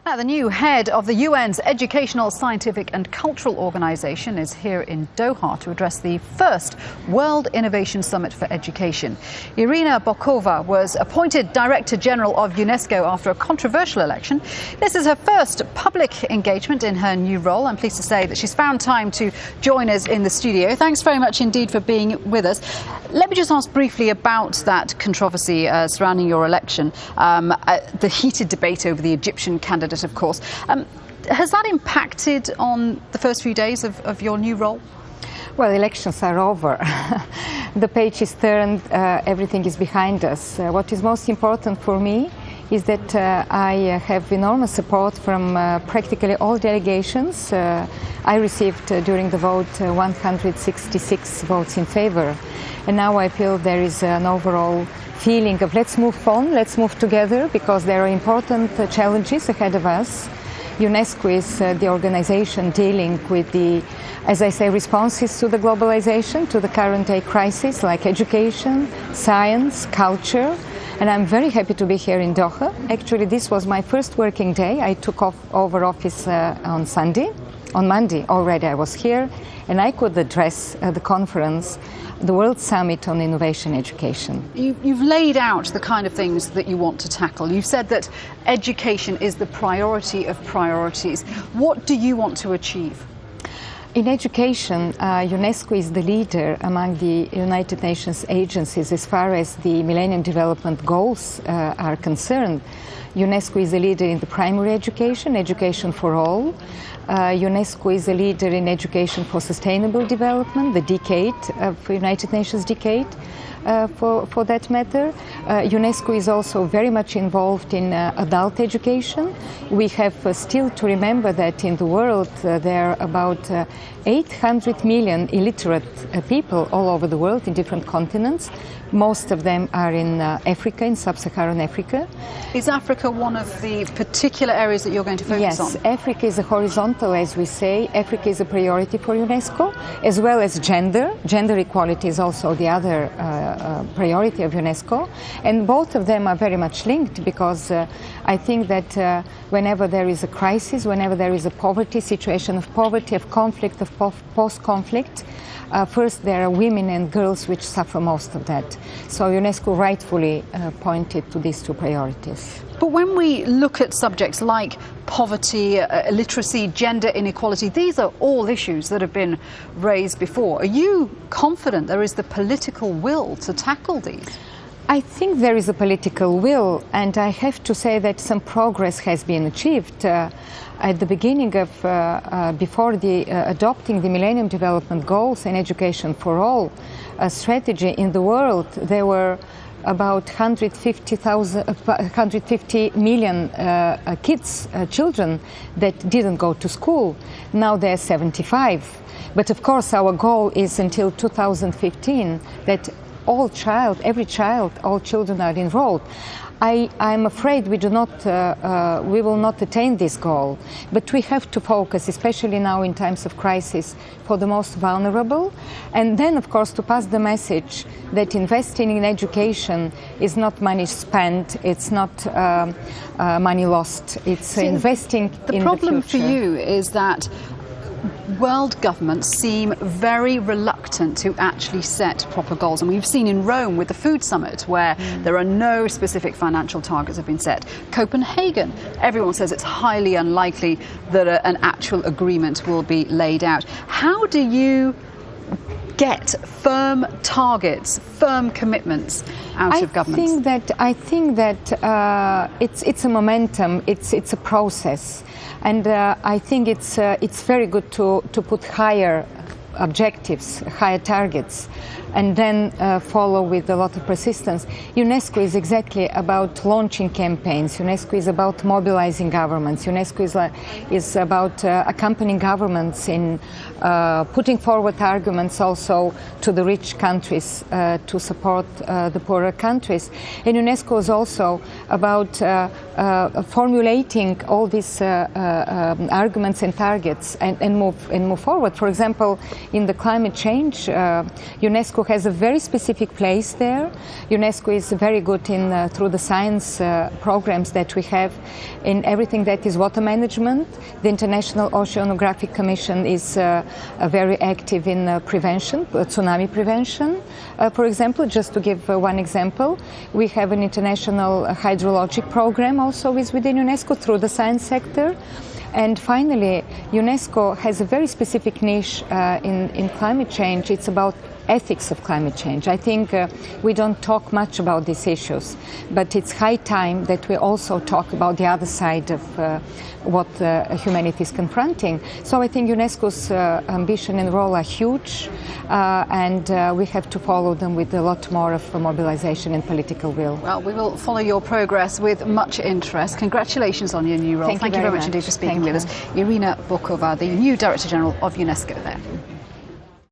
Now, the new head of the UN's Educational, Scientific and Cultural Organization is here in Doha to address the first World Innovation Summit for Education. Irina Bokova was appointed Director General of Unesco after a controversial election. This is her first public engagement in her new role. I'm pleased to say that she's found time to join us in the studio. Thanks very much indeed for being with us. Let me just ask briefly about that controversy surrounding your election, the heated debate over the Egyptian candidate, of course. Has that impacted on the first few days of your new role? Well, elections are over. The page is turned, everything is behind us. What is most important for me is that I have enormous support from practically all delegations. I received during the vote 166 votes in favor. And now I feel there is an overall feeling of let's move on, let's move together, because there are important challenges ahead of us. UNESCO is the organization dealing with the, as I say, responses to the globalization, to the current day crisis, like education, science, culture. And I'm very happy to be here in Doha. Actually, this was my first working day. I took over office on Sunday. On Monday already I was here, and I could address the conference, the World Summit on Innovation Education. You've laid out the kind of things that you want to tackle. You've said that education is the priority of priorities. What do you want to achieve? In education, UNESCO is the leader among the United Nations agencies as far as the Millennium Development Goals are concerned. UNESCO is a leader in the primary education, education for all. UNESCO is a leader in education for sustainable development, the decade of United Nations decade for that matter. UNESCO is also very much involved in adult education. We have still to remember that in the world there are about 800 million illiterate people all over the world in different continents. Most of them are in Africa, in sub-Saharan Africa. Is Africa one of the particular areas that you're going to focus on? Yes, Africa is a horizontal, as we say. Africa is a priority for UNESCO, as well as gender. Gender equality is also the other priority of UNESCO. And both of them are very much linked, because I think that whenever there is a crisis, whenever there is a poverty, situation of poverty, of conflict, of post-conflict, first there are women and girls which suffer most of that. So UNESCO rightfully pointed to these two priorities. But when we look at subjects like poverty, illiteracy, gender inequality, these are all issues that have been raised before. Are you confident there is the political will to tackle these? I think there is a political will, and I have to say that some progress has been achieved. At the beginning of, before adopting the Millennium Development Goals and Education for All strategy in the world, there were about 150 million kids, children, that didn't go to school. Now there are 75. But of course our goal is until 2015 that every child, all children are enrolled. I'm afraid we will not attain this goal, but we have to focus, especially now in times of crisis, for the most vulnerable, and then of course to pass the message that investing in education is not money spent, it's not money lost, it's investing in the future. The problem for you is that world governments seem very reluctant to actually set proper goals. And we've seen in Rome with the Food Summit where there are no specific financial targets have been set. Copenhagen, everyone says it's highly unlikely that an actual agreement will be laid out. How do you get firm targets, firm commitments out of governments? I think that it's a momentum, it's a process. And I think it's very good to put higher objectives, higher targets, and then follow with a lot of persistence. UNESCO is exactly about launching campaigns. UNESCO is about mobilizing governments. UNESCO is about accompanying governments in putting forward arguments also to the rich countries to support the poorer countries. And UNESCO is also about formulating all these arguments and targets and move forward. For example, in the climate change, UNESCO UNESCO has a very specific place there. UNESCO is very good in, through the science programs that we have in everything that is water management. The International Oceanographic Commission is very active in prevention, tsunami prevention. For example, just to give one example, we have an international hydrologic program also within UNESCO through the science sector. And finally, UNESCO has a very specific niche in climate change. It's about ethics of climate change. I think we don't talk much about these issues, but it's high time that we also talk about the other side of what humanity is confronting. So I think UNESCO's ambition and role are huge, and we have to follow them with a lot more of mobilization and political will. Well, we will follow your progress with much interest. Congratulations on your new role. Thank you very much indeed for speaking with us. Irina Bokova, the new Director General of UNESCO there.